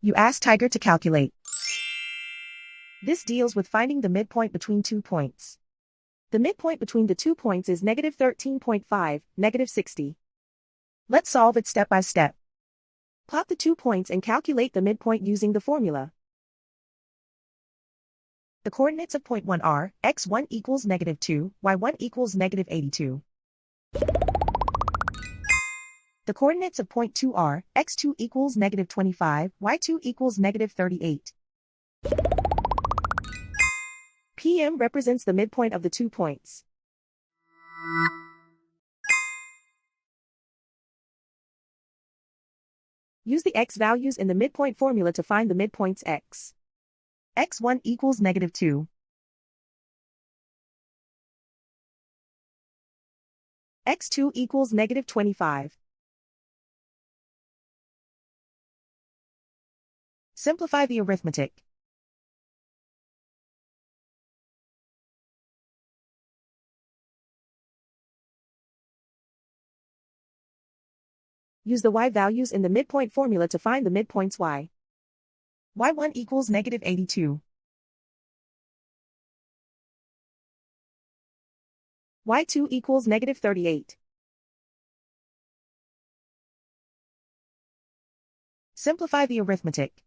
You ask Tiger to calculate. This deals with finding the midpoint between 2 points. The midpoint between the 2 points is negative 13.5, negative 60. Let's solve it step by step. Plot the 2 points and calculate the midpoint using the formula. The coordinates of point 1 are, x1 equals negative 2, y1 equals negative 82. The coordinates of point 2 are, x2 equals negative 25, y2 equals negative 38. PM represents the midpoint of the 2 points. Use the x values in the midpoint formula to find the midpoints x. x1 equals negative 2. x2 equals negative 25. Simplify the arithmetic. Use the y values in the midpoint formula to find the midpoints y. y1 equals negative 82. y2 equals negative 38. Simplify the arithmetic.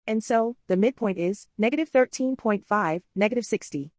And so, the midpoint is negative 13.5, negative 60.